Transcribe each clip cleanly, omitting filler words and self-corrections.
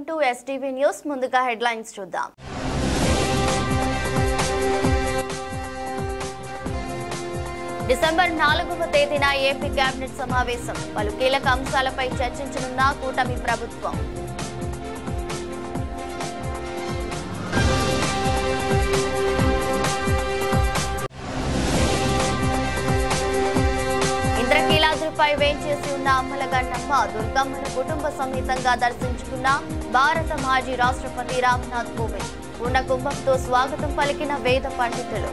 Welcome to STV news. ముందుగా headlines చూద్దాం. December 4వ తేదీన ఏపీ కేబినెట్ సమావేశం. పలు కీలక అంశాలపై చర్చించనున్న కూటమి ప్రభుత్వం. ఇంద్రకీలాద్రిపై వేంచేసి ఉన్న అమ్మలగన్నమ్మ దుర్గమ్మను కుటుంబ సమేతంగా దర్శించుకున్న భారత మాజీ రాష్ట్రపతి రామ్నాథ్ కోవింద్. పూర్ణ కుంభంతో స్వాగతం పలికిన వేద పండితులు.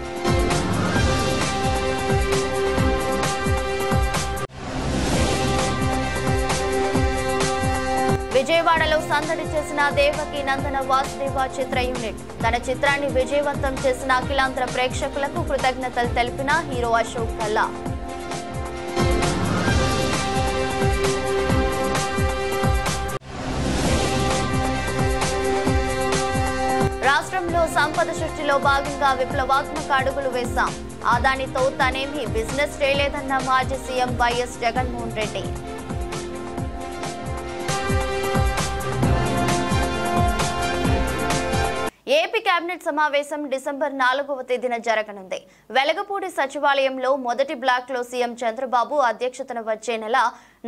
విజయవాడలో సందడి చేసిన దేవకి నందన వాసుదేవ చిత్ర యూనిట్. తన చిత్రాన్ని విజయవంతం చేసిన అఖిలాంధ్ర ప్రేక్షకులకు కృతజ్ఞతలు తెలిపిన హీరో అశోక్ గల్లా. రాష్ట్రంలో సంపద సృష్టిలో భాగంగా విప్లవాత్మక అడుగులు వేశాం. ఆదానితో తనేమీ బిజినెస్ చేయలేదన్న మాజీ CM YS Jaganmohan Reddy. AP cabinet సమావేశం డిసెంబర్ 4వ తేదీన జరగనుంది. వెలగపూడి సచివాలయంలో మొదటి బ్లాక్ లో సీఎం చంద్రబాబు అధ్యక్షతన వచ్చే నెల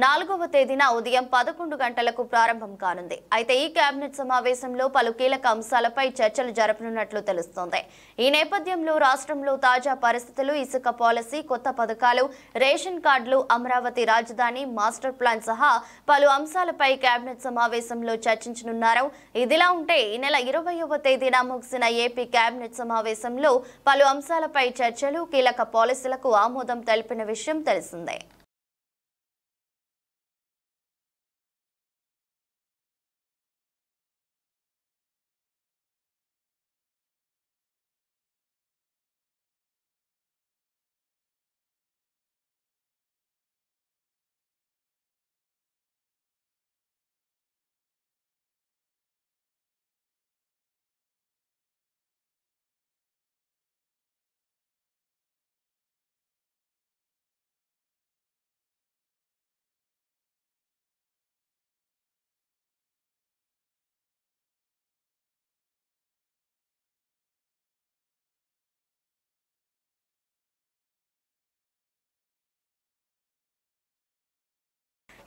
4వ తేదీన ఉదయం 11 గంటలకు ప్రారంభం కానుంది. అయితే ఈ కేబినెట్ సమావేశంలో పలు కీలక అంశాలపై చర్చలు జరపనున్నట్లు తెలుస్తోంది. ఈ నేపథ్యంలో రాష్ట్రంలో తాజా పరిస్థితులు, ఇసుక పాలసీ, కొత్త పథకాలు, రేషన్ కార్డులు, అమరావతి రాజధాని, మాస్టర్ ప్లాన్ సహా పలు అంశాలపై కేబినెట్ సమావేశంలో చర్చించనున్నారు. ఇదిలా ఉంటే ఈ నెల 20వ తేదీన ముగిసిన ఏపీ కేబినెట్ సమావేశంలో పలు అంశాలపై చర్చలు, కీలక పాలసీలకు ఆమోదం తెలిపిన విషయం తెలిసిందే.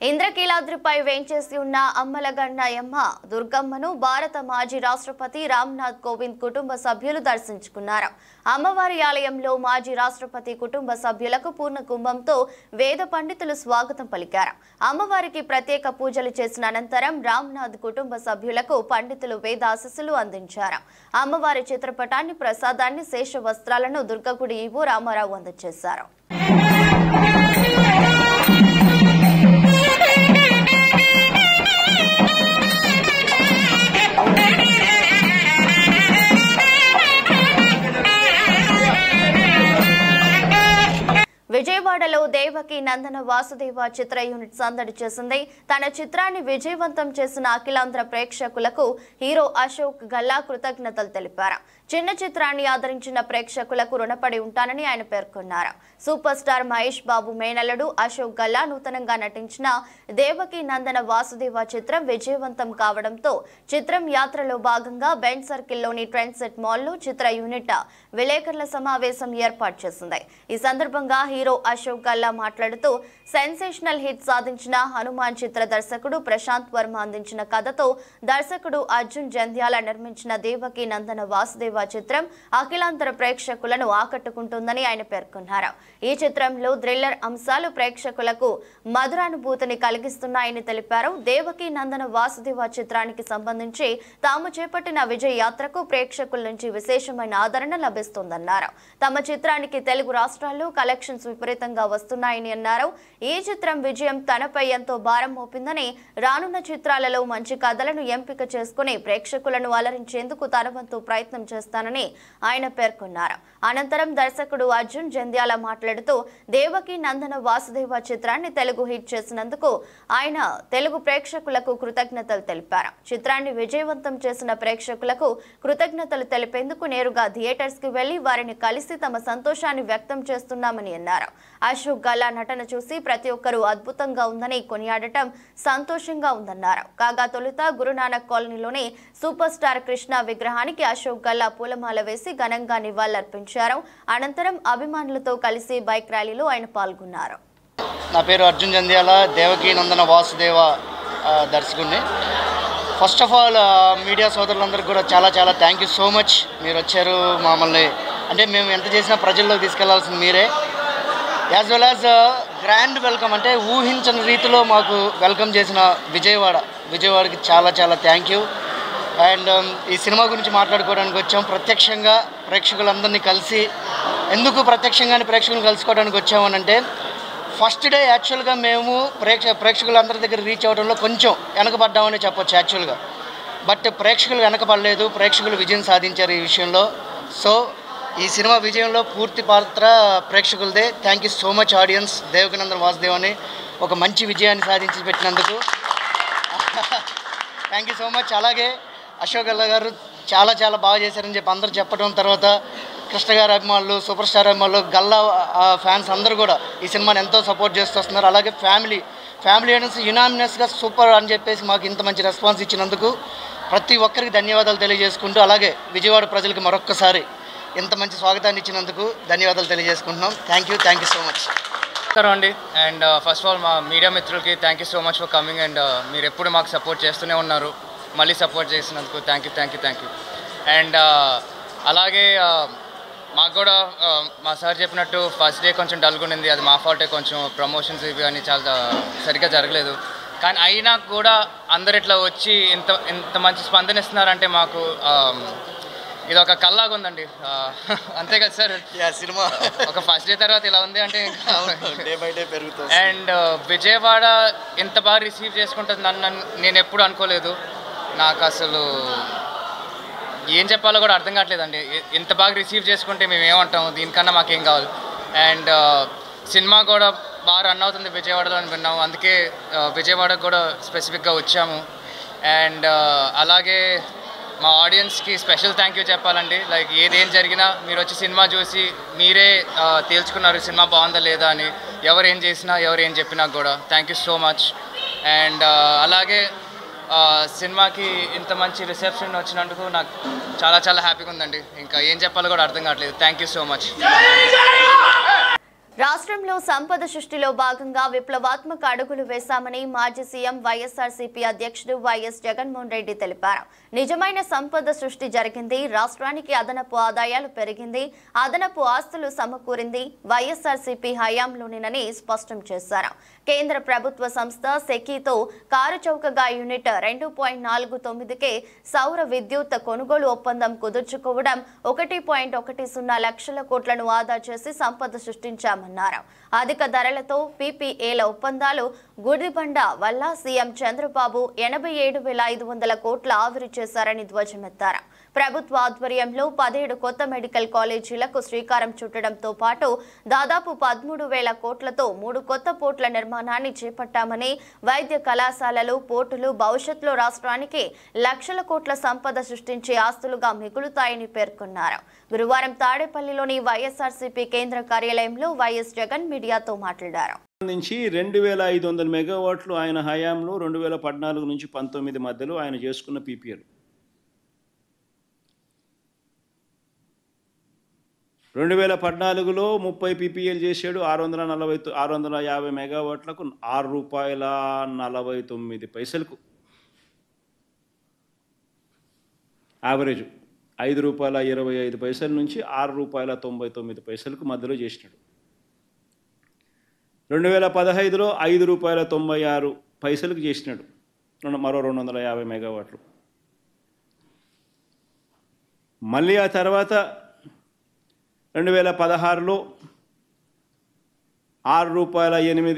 ఇంద్రకీలాద్రిపై వేంచేసి ఉన్న అమ్మలగన్నయమ్మ దుర్గమ్మను భారత మాజీ రాష్ట్రపతి రామ్నాథ్ కోవింద్ కుటుంబ సభ్యులు దర్శించుకున్నారు. అమ్మవారి ఆలయంలో మాజీ రాష్ట్రపతి కుటుంబ సభ్యులకు పూర్ణ కుంభంతో వేద పండితులు స్వాగతం పలికారు. అమ్మవారికి ప్రత్యేక పూజలు చేసిన అనంతరం రామ్నాథ్ కుటుంబ సభ్యులకు పండితులు వేదాశీస్సులు అందించారు. అమ్మవారి చిత్రపటాన్ని, ప్రసాదాన్ని, శేష వస్త్రాలను దుర్గగుడి ఈవో రామారావు అందజేశారు. విజయవాడలో దేవకి నందన వాసుదేవ చిత్ర యూనిట్ సందడి చేసింది. తన చిత్రాన్ని విజయవంతం చేసిన అఖిలాంధ్ర ప్రేక్షకులకు హీరో అశోక్ గల్లా కృతజ్ఞతలు తెలిపారు. చిన్న చిత్రాన్ని ఆదరించిన ప్రేక్షకులకు రుణపడి ఉంటానని ఆయన పేర్కొన్నారు. సూపర్ స్టార్ మహేష్ బాబు మేనల్లుడు అశోక్ గల్లా నూతనంగా నటించిన దేవకి నందన వాసుదేవ చిత్రం విజయవంతం కావడంతో చిత్రం యాత్రలో భాగంగా బెంచ్ సర్కిల్లోని ట్రెండ్ సెట్ మాల్లో చిత్ర యూనిట్ విలేకరుల సమావేశం ఏర్పాటు చేసింది. ఈ సందర్భంగా హీరో అశోక్ గల్లా మాట్లాడుతూ సెన్సేషనల్ హిట్ సాధించిన హనుమాన్ చిత్ర దర్శకుడు ప్రశాంత్ వర్మ అందించిన కథతో దర్శకుడు అర్జున్ జంధ్యాల నిర్మించిన దేవకి నందన వాసుదేవ చిత్రం అఖిలాంధ్ర ప్రేక్షకులను ఆకట్టుకుంటుందని ఆయన పేర్కొన్నారు. ఈ చిత్రంలో థ్రిల్లర్ అంశాలు ప్రేక్షకులకు మధురానుభూతిని కలిగిస్తున్నాయని తెలిపారు. దేవకి నందన వాసుదేవ చిత్రానికి సంబంధించి తాము చేపట్టిన విజయ యాత్రకు ప్రేక్షకుల నుంచి విశేషమైన ఆదరణ లభిస్తోందన్నారు. తమ చిత్రానికి తెలుగు రాష్ట్రాల్లో కలెక్షన్స్ విపరీతంగా వస్తున్నాయని అన్నారు. ఈ చిత్రం విజయం తనపై ఎంతో భారం మోపిందని, రానున్న చిత్రాలలో మంచి కథలను ఎంపిక చేసుకుని ప్రేక్షకులను అలరించేందుకు తన వంతు ప్రయత్నం చేస్తారని చేస్తానని ఆయన పేర్కొన్నారు. అనంతరం దర్శకుడు అర్జున్ జంధ్యాల మాట్లాడుతూ దేవకి నందన వాసుదేవ చిత్రాన్ని తెలుగు హిట్ చేసినందుకు ఆయన తెలుగు ప్రేక్షకులకు కృతజ్ఞతలు తెలిపారు. చిత్రాన్ని విజయవంతం చేసిన ప్రేక్షకులకు కృతజ్ఞతలు తెలిపేందుకు నేరుగా థియేటర్స్ కి వెళ్లి వారిని కలిసి తమ సంతోషాన్ని వ్యక్తం చేస్తున్నామని అన్నారు. అశోక్ గల్లా నటన చూసి ప్రతి ఒక్కరూ అద్భుతంగా ఉందని కొనియాడటం సంతోషంగా ఉందన్నారు. కాగా తొలుత గురునానక్ కాలనీలోని సూపర్ స్టార్ కృష్ణ విగ్రహానికి అశోక్ గల్లా పూలమాల వేసి ఘనంగా నివాళులర్పించారు. అనంతరం అభిమానులతో కలిసి బైక్ ర్యాలీలో ఆయన పాల్గొన్నారు. నా పేరు అర్జున్ జంధ్యాల, దేవకి నందన వాసుదేవ దర్శకుడిని. ఫస్ట్ ఆఫ్ ఆల్ మీడియా సోదరులందరికీ కూడా చాలా చాలా థ్యాంక్ యూ సో మచ్. మీరు వచ్చారు మమ్మల్ని, అంటే మేము ఎంత చేసినా ప్రజల్లోకి తీసుకెళ్లాల్సింది మీరే. As well as grand welcome, అంటే ఊహించని రీతిలో మాకు వెల్కమ్ చేసిన విజయవాడకి చాలా చాలా థ్యాంక్ యూ. అండ్ ఈ సినిమా గురించి మాట్లాడుకోవడానికి వచ్చాం. ప్రత్యక్షంగా ప్రేక్షకులందరినీ కలిసి, ఎందుకు ప్రత్యక్షంగానే ప్రేక్షకులను కలుసుకోవడానికి వచ్చామనంటే, ఫస్ట్ డే యాక్చువల్గా మేము ప్రేక్షకులందరి దగ్గర రీచ్ అవ్వడంలో కొంచెం వెనకబడ్డామని చెప్పొచ్చు యాక్చువల్గా. బట్ ప్రేక్షకులు వెనకబడలేదు, ప్రేక్షకులు విజయం సాధించారు ఈ విషయంలో. సో ఈ సినిమా విజయంలో పూర్తి పాత్ర ప్రేక్షకులదే. Thank you so much audience. Devaki Nandana Vasudev అని ఒక మంచి విజయాన్ని సాధించి పెట్టినందుకు థ్యాంక్ యూ సో మచ్. అలాగే అశోక్ గల్లా గారు చాలా చాలా బాగా చేశారని చెప్పి అందరూ చెప్పడం, తర్వాత కృష్ణ గారి అభిమానులు, సూపర్ స్టార్ అభిమానులు, గల్లా ఫ్యాన్స్ అందరూ కూడా ఈ సినిమాని ఎంతో సపోర్ట్ చేస్తూ వస్తున్నారు. అలాగే ఫ్యామిలీ ఆడియన్స్ యునానిమస్గా సూపర్ అని చెప్పేసి మాకు ఇంత మంచి రెస్పాన్స్ ఇచ్చినందుకు ప్రతి ఒక్కరికి ధన్యవాదాలు తెలియజేసుకుంటూ, అలాగే విజయవాడ ప్రజలకు మరొక్కసారి ఇంత మంచి స్వాగతాన్ని ఇచ్చినందుకు ధన్యవాదాలు తెలియజేసుకుంటున్నాం. Thank you so much. నమస్కారం అండి. అండ్ ఫస్ట్ ఆఫ్ ఆల్ మా మీడియా మిత్రులకి thank you so much for coming. And మీరు ఎప్పుడు మాకు సపోర్ట్ చేస్తూనే ఉన్నారు. మళ్ళీ సపోర్ట్ చేసినందుకు థ్యాంక్ యూ. అండ్ అలాగే మాకు కూడా మా సార్ చెప్పినట్టు ఫస్ట్ డే కొంచెం డల్గా ఉండింది. అది మా ఫాల్టే, కొంచెం ప్రమోషన్స్ ఇవి అని చాలా సరిగ్గా జరగలేదు. కానీ అయినా కూడా అందరు ఇట్లా వచ్చి ఇంత మంచి స్పందన ఇస్తున్నారంటే మాకు ఇది ఒక కల్లాగా ఉందండి. అంతే కదా సార్, సినిమా ఒక ఫస్ట్ డే తర్వాత ఇలా ఉంది అంటే డే బై డే పెరుగుతుంది. అండ్ విజయవాడ ఇంత బాగా రిసీవ్ చేసుకుంటుంది నన్ను నేను ఎప్పుడు అనుకోలేదు. నాకు అసలు ఏం చెప్పాలో కూడా అర్థం కావట్లేదండి. ఇంత బాగా రిసీవ్ చేసుకుంటే మేము ఏమంటాము, దీనికన్నా మాకేం కావాలి. అండ్ సినిమా కూడా బాగా రన్ అవుతుంది విజయవాడలో అని విన్నాము. అందుకే విజయవాడకు కూడా స్పెసిఫిక్గా వచ్చాము. అండ్ అలాగే మా ఆడియన్స్కి స్పెషల్ థ్యాంక్ యూ చెప్పాలండి. లైక్ ఏదేం జరిగినా మీరు వచ్చి సినిమా చూసి మీరే తేల్చుకున్నారు సినిమా బాగుందా లేదా అని. ఎవరు ఏం చేసినా, ఎవరు ఏం చెప్పినా కూడా thank you so much. And అలాగే సినిమాకి ఇంత మంచి రిసెప్షన్ వచ్చినందుకు నాకు చాలా చాలా హ్యాపీగా ఉందండి. ఇంకా ఏం చెప్పాలో కూడా అర్థం కావట్లేదు. Thank you so much. రాష్ట్రంలో సంపద సృష్టిలో భాగంగా విప్లవాత్మక అడుగులు వేశామని మాజీ సీఎం వైఎస్ఆర్సీపీ అధ్యక్షుడు వైఎస్ జగన్మోహన్ రెడ్డి తెలిపారు. నిజమైన సంపద సృష్టి జరిగింది, రాష్ట్రానికి అదనపు ఆదాయాలు పెరిగింది, అదనపు ఆస్తులు సమకూరింది వైఎస్ఆర్సీపీ హయాంలోనేనని స్పష్టం చేశారు. కేంద్ర ప్రభుత్వ సంస్థ సెకీతో కారు చౌకగా యూనిట్ 2.49కే సౌర విద్యుత్ కొనుగోలు ఒప్పందం కుదుర్చుకోవడం, 1.10 లక్షల కోట్లను ఆదా చేసి సంపద సృష్టించామన్నారు. అధిక ధరలతో పీపీఏల ఒప్పందాలు గుడిబండ వల్ల సీఎం చంద్రబాబు 87,500 కోట్ల ఆవిరి చేశారని ధ్వజమెత్తారు. ప్రభుత్వ ఆధ్వర్యంలో 17 కొత్త మెడికల్ కాలేజీలకు శ్రీకారం చుట్టడంతో పాటు దాదాపు 13,000 కోట్లతో 3 కొత్త పోర్టుల నిర్మాణాన్ని చేపట్టామని, వైద్య కళాశాలలు, పోర్టులు భవిష్యత్తులో రాష్ట్రానికి లక్షల కోట్ల సంపద సృష్టించే ఆస్తులుగా మిగులుతాయని పేర్కొన్నారు. గురువారం తాడేపల్లిలోని వైఎస్ఆర్సీపీ కేంద్ర కార్యాలయంలో వైఎస్ జగన్ మీడియాతో మాట్లాడారు. 2,500 మెగావాట్లు ఆయన హయాంలో 2014 నుంచి 19 మధ్యలో ఆయన చేసుకున్న పీపీఎల్. 2014లో 30 పీపీఎల్ చేశాడు. 650 మెగావాట్లకు ₹6.49 యావరేజ్. ₹5.25 నుంచి ₹6.99 మధ్యలో చేసినాడు. 2015లో ₹5.96 చేసినాడు, మరో 250 మెగావాట్లు. మళ్ళీ ఆ తర్వాత 2016లో ₹6.80,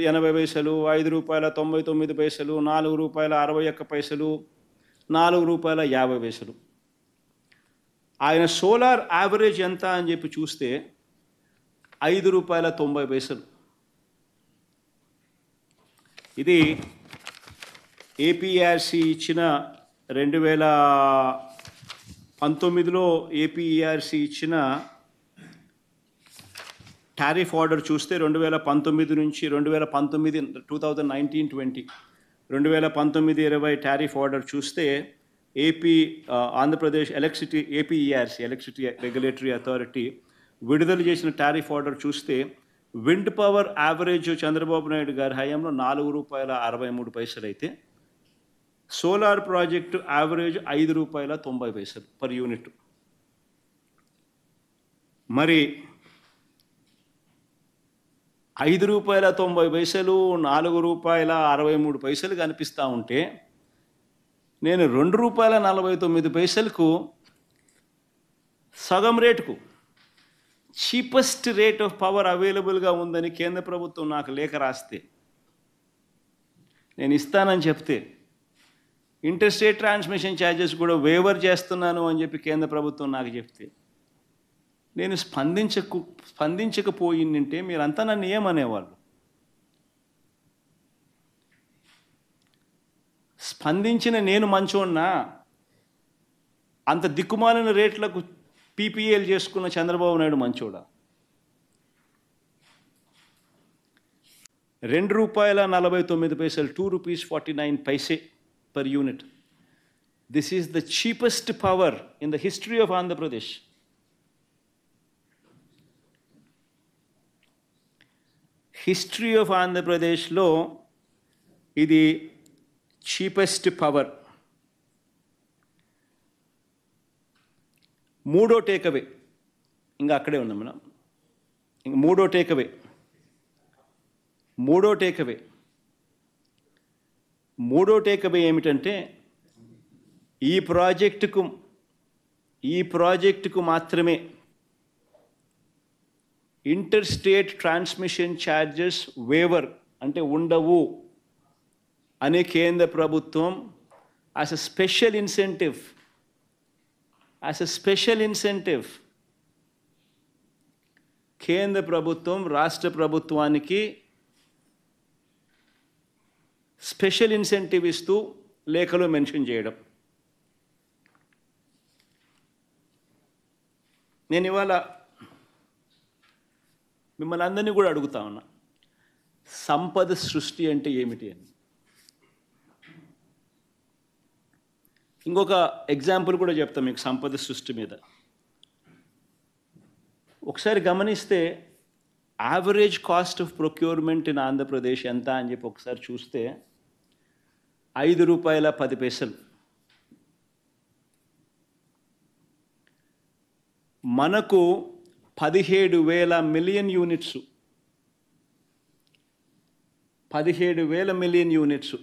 ₹5.99, ₹4.61, ₹4.50. ఆయన సోలార్ యావరేజ్ ఎంత అని చెప్పి చూస్తే ₹5.90. ఇది ఏపీఆర్సీ ఇచ్చిన 2019లో ఏపీఆర్సీ ఇచ్చిన టారిఫ్ ఆర్డర్ చూస్తే 2019 నుంచి 2019-2019-20 2019-20 టారిఫ్ ఆర్డర్ చూస్తే Andhra Pradesh APERC electricity regulatory authority విడుదల చేసిన టారిఫ్ ఆర్డర్ చూస్తే wind power average Chandrababu Naidu గారి హయాంలో ₹4.63 అయితే solar project average ₹5.90 per unit. మరి ₹5.90 ₹4.63 కనిపిస్తూ ఉంటే నేను ₹2.49కు సగం రేటుకు చీపెస్ట్ రేట్ ఆఫ్ పవర్ అవైలబుల్గా ఉందని కేంద్ర ప్రభుత్వం నాకు లేఖ రాస్తే, నేను ఇస్తానని చెప్తే, ఇంటర్స్టేట్ ట్రాన్స్మిషన్ ఛార్జెస్ కూడా వేవర్ చేస్తున్నాను అని చెప్పి కేంద్ర ప్రభుత్వం నాకు చెప్తే, నేను స్పందించకపోయిందంటే మీరంతా నన్ను ఏమనేవాళ్ళు? స్పందించిన నేను మంచోన్నా? అంత దిక్కుమాలిన రేట్లకు పీపీఎల్ చేసుకున్న Chandrababu Naidu మంచోడా? ₹2.49 ₹2.49 per unit. This is the cheapest power in the history of Andhra Pradesh. History of Andhra Pradesh lo ఇది చీపెస్ట్ పవర్. మూడో టేకవే, ఇంకా అక్కడే ఉన్నాం మనం. ఇంక మూడో టేకవే ఏమిటంటే, ఈ ప్రాజెక్టుకు మాత్రమే ఇంటర్స్టేట్ ట్రాన్స్మిషన్ ఛార్జెస్ వేవర్ అంటే ఉండవు అనే కేంద్ర ప్రభుత్వం యాజ్ ఎ స్పెషల్ ఇన్సెంటివ్ కేంద్ర ప్రభుత్వం రాష్ట్ర ప్రభుత్వానికి స్పెషల్ ఇన్సెంటివ్ ఇస్తూ లేఖలో మెన్షన్ చేయడం. నేను ఇవాళ మిమ్మల్ని అందరినీ కూడా అడుగుతా ఉన్నా, సంపద సృష్టి అంటే ఏమిటి అని. ఇంకొక ఎగ్జాంపుల్ కూడా చెప్తాం మీకు సంపద సృష్టి మీద. ఒకసారి గమనిస్తే average cost of procurement in Andhra Pradesh ఎంత అని చెప్పి ఒకసారి చూస్తే ₹5.10. మనకు 17,000 మిలియన్ యూనిట్స్, 17,000 మిలియన్ యూనిట్స్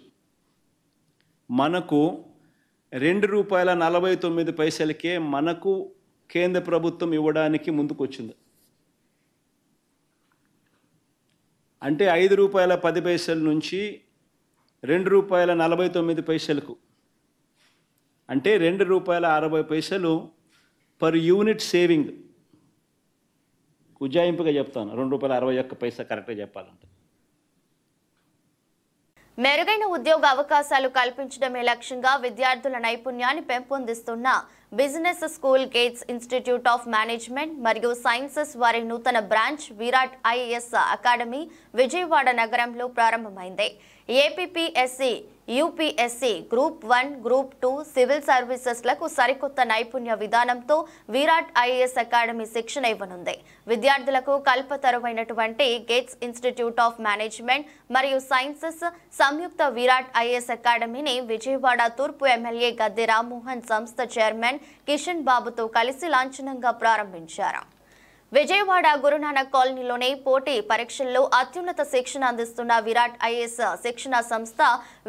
మనకు ₹2.49 మనకు కేంద్ర ప్రభుత్వం ఇవ్వడానికి ముందుకు వచ్చింది. అంటే ₹5.10 నుంచి ₹2.49 అంటే ₹2.60 పర్ యూనిట్ సేవింగ్. ఉజ్జాయింపుగా చెప్తాను, ₹2.61 కరెక్ట్గా చెప్పాలంటే. మెరుగైన ఉద్యోగ అవకాశాలు కల్పించడమే లక్ష్యంగా విద్యార్థుల నైపుణ్యాన్ని పెంపొందిస్తున్న business school Gates institute of management మరియు సైన్సెస్ వారి నూతన branch Virat IAS academy Vijayawada నగరంలో ప్రారంభమైంది. APPSC, UPSC, group 1, group 2 civil సర్వీసెస్లకు సరికొత్త నైపుణ్య విధానంతో విరాట్ ఐఏఎస్ అకాడమీ శిక్షణ ఇవ్వనుంది. విద్యార్థులకు కల్పతరువైనటువంటి గేట్స్ ఇన్స్టిట్యూట్ ఆఫ్ మేనేజ్మెంట్ మరియు సైన్సెస్ సంయుక్త విరాట్ ఐఏఎస్ అకాడమీని విజయవాడ తూర్పు ఎమ్మెల్యే గద్దె రామ్మోహన్ సంస్థ చైర్మన్ కిషన్ బాబుతో కలిసి లాంఛనంగా ప్రారంభించారు. విజయవాడ గురునానక్ కాలనీలోని పోటీ పరీక్షల్లో అత్యున్నత శిక్షణ అందిస్తున్న విరాట్ ఐఏఎస్ శిక్షణ సంస్థ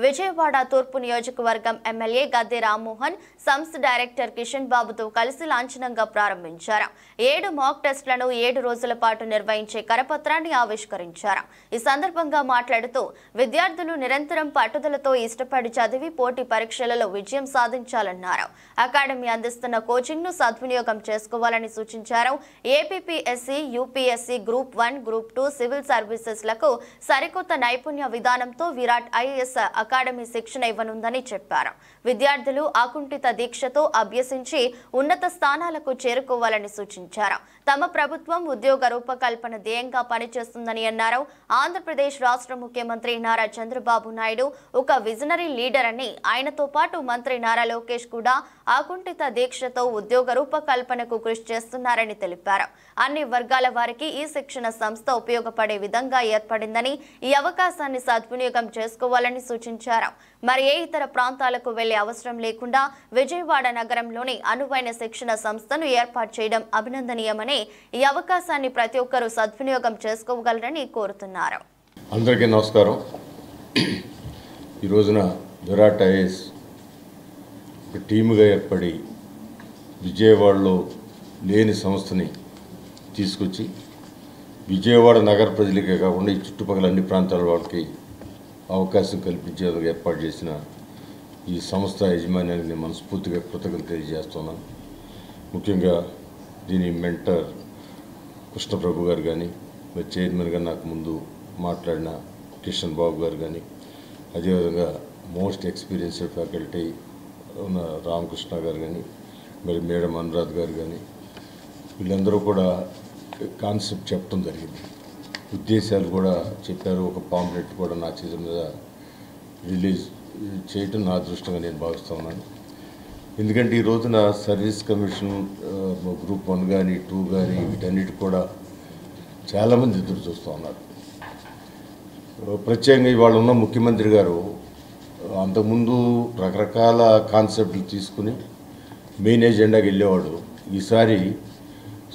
విజయవాడ తూర్పు నియోజకవర్గం ఎమ్మెల్యే గద్దె రామ్మోహన్ సంస్థ డైరెక్టర్ కిషన్ బాబుతో కలిసి లాంఛనంగా ప్రారంభించారు. 7 మాక్ టెస్టులను 7 రోజుల పాటు నిర్వహించే కరపత్రాన్ని ఆవిష్కరించారు. ఈ సందర్భంగా మాట్లాడుతూ విద్యార్థులు నిరంతరం పట్టుదలతో ఇష్టపడి చదివి పోటీ పరీక్షలలో విజయం సాధించాలన్నారు. అకాడమీ అందిస్తున్న కోచింగ్ ను సద్వినియోగం చేసుకోవాలని సూచించారు. APSC, UPSC group 1, group 2 civil services లకు సరికొత్త నైపుణ్య విధానంతో విరాట్ ఐఏఎస్ అకాడమీ శిక్షణ ఇవ్వనుందని చెప్పారు. విద్యార్థులు అకుంఠిత దీక్షతో అభ్యసించి ఉన్నత స్థానాలకు చేరుకోవాలని సూచించారు. తమ ప్రభుత్వం ఉద్యోగ రూపకల్పన ధ్యేయంగా పనిచేస్తుందని అన్నారు. ఆంధ్రప్రదేశ్ రాష్ట్ర ముఖ్యమంత్రి నారా చంద్రబాబు నాయుడు ఒక విజనరీ లీడర్ అని, ఆయనతో పాటు మంత్రి నారా లోకేష్ కూడా అకుంఠిత దీక్షతో ఉద్యోగ రూపకల్పనకు కృషి చేస్తున్నారని తెలిపారు. అన్ని వర్గాల వారికి ఈ శిక్షణ సంస్థ ఉపయోగపడే విధంగా ఏర్పడిందని, ఈ అవకాశాన్ని సద్వినియోగం చేసుకోవాలని సూచించారు. మరి ఏ ఇతర ప్రాంతాలకు వెళ్లే అవసరం లేకుండా విజయవాడ నగరంలోని అనువైన శిక్షణ సంస్థను ఏర్పాటు చేయడం అభినందనీయమని, ఈ అవకాశాన్ని ప్రతి ఒక్కరూ సద్వినియోగం చేసుకోగలరని కోరుతున్నారు. అందరికీ నమస్కారం. ఈ రోజున విరాట్ ఐఏఎస్ ఒక టీముగా ఏర్పడి విజయవాడలో లేని సంస్థని తీసుకొచ్చి విజయవాడ నగర ప్రజలకే కాకుండా ఈ చుట్టుపక్కల అన్ని ప్రాంతాల వాళ్ళకి అవకాశం కల్పించేందుకు ఏర్పాటు చేసిన ఈ సంస్థ యజమాన్యానికి నేను మనస్ఫూర్తిగా కృతజ్ఞతలు తెలియజేస్తున్నాను. ముఖ్యంగా దీని మెంటర్ కృష్ణప్రభు గారు కానీ, మరి చైర్మన్గా నాకు ముందు మాట్లాడిన కిషన్ బాబు గారు కానీ, అదేవిధంగా మోస్ట్ ఎక్స్పీరియన్స్డ్ ఫ్యాకల్టీ ఉన్న రామకృష్ణ గారు కానీ, మరి మేడం అనురాధ్ గారు కానీ, వీళ్ళందరూ కూడా కాన్సెప్ట్ చెప్పడం జరిగింది. ఉద్దేశాలు కూడా చెప్పారు. ఒక పాంప్లెట్ కూడా నా చేతుల మీద రిలీజ్ చేయటం నా అదృష్టంగా నేను భావిస్తూ ఉన్నాను. ఎందుకంటే ఈ రోజున సర్వీస్ కమిషన్ గ్రూప్ 1 కానీ 2 కానీ వీటన్నిటి కూడా చాలామంది ఎదురు చూస్తూ ఉన్నారు. ప్రత్యేకంగా ఇవాళ ఉన్న ముఖ్యమంత్రి గారు అంతకుముందు రకరకాల కాన్సెప్ట్లు తీసుకుని మెయిన్ ఎజెండాకి వెళ్ళేవాడు. ఈసారి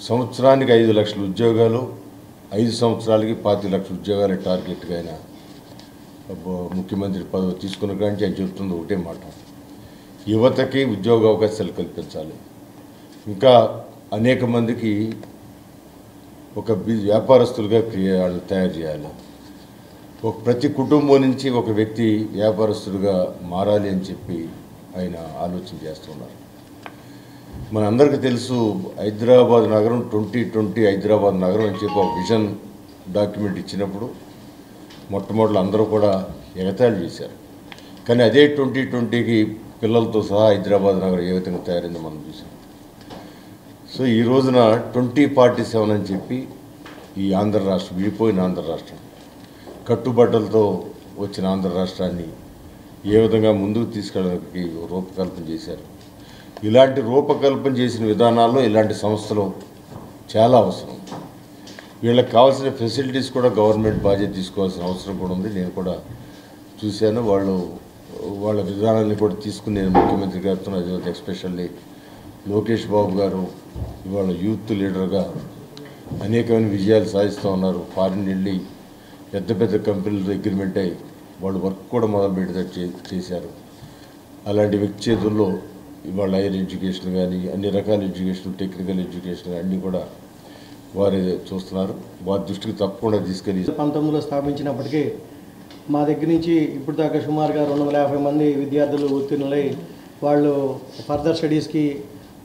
సంవత్సరానికి 5 లక్షల ఉద్యోగాలు, 5 సంవత్సరాలకి 25 లక్షల ఉద్యోగాల టార్గెట్గా ఆయన ముఖ్యమంత్రి పదవి తీసుకున్న కానీ ఆయన చెబుతుంది ఒకటే మాట: యువతకి ఉద్యోగ అవకాశాలు కల్పించాలి. ఇంకా అనేక మందికి ఒక వ్యాపారస్తులుగా తయారు చేయాలి. ప్రతి కుటుంబం నుంచి ఒక వ్యక్తి వ్యాపారస్తులుగా మారాలి అని చెప్పి ఆయన ఆలోచన చేస్తున్నారు. మనందరికీ తెలుసు, హైదరాబాద్ నగరం 2020 హైదరాబాద్ నగరం అని చెప్పి ఒక విజన్ డాక్యుమెంట్ ఇచ్చినప్పుడు మొట్టమొదటి అందరూ కూడా ఎగతాళి చేశారు. కానీ అదే 2020కి పిల్లలతో సహా హైదరాబాద్ నగరం ఏ విధంగా తయారైందో మనం చూసాం. సో ఈ రోజున 2047 అని చెప్పి ఈ ఆంధ్ర రాష్ట్రం, విడిపోయిన ఆంధ్ర రాష్ట్రం, కట్టుబట్టలతో వచ్చిన ఆంధ్ర రాష్ట్రాన్ని ఏ విధంగా ముందుకు తీసుకెళ్ళడానికి రూపకల్పన చేశారు. ఇలాంటి రూపకల్పన చేసిన విధానాల్లో ఇలాంటి సంస్థలు చాలా అవసరం. వీళ్ళకి కావాల్సిన ఫెసిలిటీస్ కూడా గవర్నమెంట్ బాధ్యత తీసుకోవాల్సిన అవసరం కూడా ఉంది. నేను కూడా చూశాను. వాళ్ళ విధానాన్ని కూడా తీసుకుని నేను ముఖ్యమంత్రి గారితో, అదే ఎస్పెషల్లీ లోకేష్ బాబు గారు ఇవాళ యూత్ లీడర్గా అనేకమైన విజయాలు సాధిస్తూ ఉన్నారు. ఫారిన్ వెళ్ళి పెద్ద పెద్ద కంపెనీలతో అగ్రిమెంట్ అయ్యి వాళ్ళు వర్క్ కూడా మొదలుపెట్టి చేశారు. అలాంటి వ్యక్తి చేతుల్లో ఇవాళ హైయర్ ఎడ్యుకేషన్ కానీ, అన్ని రకాల ఎడ్యుకేషన్, టెక్నికల్ ఎడ్యుకేషన్ అన్నీ కూడా వారే చూస్తున్నారు. వారి దృష్టికి తప్పకుండా తీసుకెళ్ళి 19లో స్థాపించినప్పటికీ మా దగ్గర నుంచి ఇప్పుడు దాకా సుమారుగా 250 మంది విద్యార్థులు ఉత్తీర్ణులై వాళ్ళు ఫర్దర్ స్టడీస్కి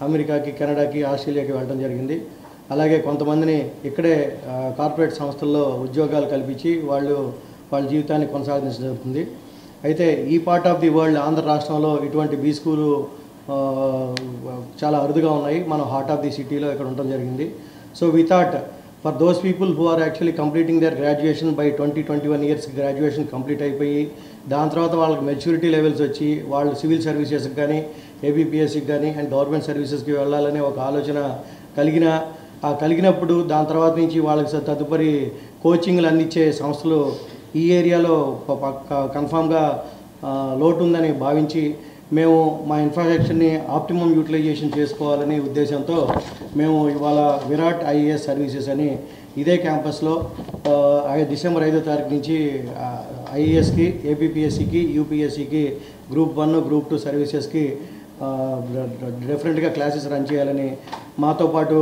అమెరికాకి, కెనడాకి, ఆస్ట్రేలియాకి వెళ్ళడం జరిగింది. అలాగే కొంతమందిని ఇక్కడే కార్పొరేట్ సంస్థల్లో ఉద్యోగాలు కల్పించి వాళ్ళ జీవితాన్ని కొనసాగించడం జరుగుతుంది. అయితే ఈ part of the world Andhra రాష్ట్రంలో ఇటువంటి బీ స్కూలు చాలా అరుదుగా ఉన్నాయి. మనం హార్ట్ ఆఫ్ ది సిటీలో ఇక్కడ ఉండడం జరిగింది. So we thought for those people who are actually completing their graduation by 20-21 years graduation complete అయిపోయి దాని తర్వాత వాళ్ళకి మెచ్యూరిటీ లెవెల్స్ వచ్చి వాళ్ళు సివిల్ సర్వీసెస్కి కానీ, ఏబిపిఎస్సికి కానీ అండ్ గవర్నమెంట్ సర్వీసెస్కి వెళ్ళాలనే ఒక ఆలోచన కలిగినప్పుడు దాని తర్వాత నుంచి వాళ్ళకి తదుపరి కోచింగ్లు అందించే సంస్థలు ఈ ఏరియాలో కన్ఫామ్గా లోటు ఉందని భావించి మేము మా ఇన్ఫ్రాస్ట్రక్చర్ని ఆప్టిమమ్ యూటిలైజేషన్ చేసుకోవాలనే ఉద్దేశంతో మేము ఇవాళ విరాట్ ఐఏఎస్ సర్వీసెస్ అని ఇదే క్యాంపస్లో డిసెంబర్ 5వ తారీఖు నుంచి ఐఏఎస్కి, ఏపీపీఎస్సికి, యూపీఎస్సికి గ్రూప్ 1, గ్రూప్ 2 సర్వీసెస్కి డిఫరెంట్గా క్లాసెస్ రన్ చేయాలని మాతో పాటు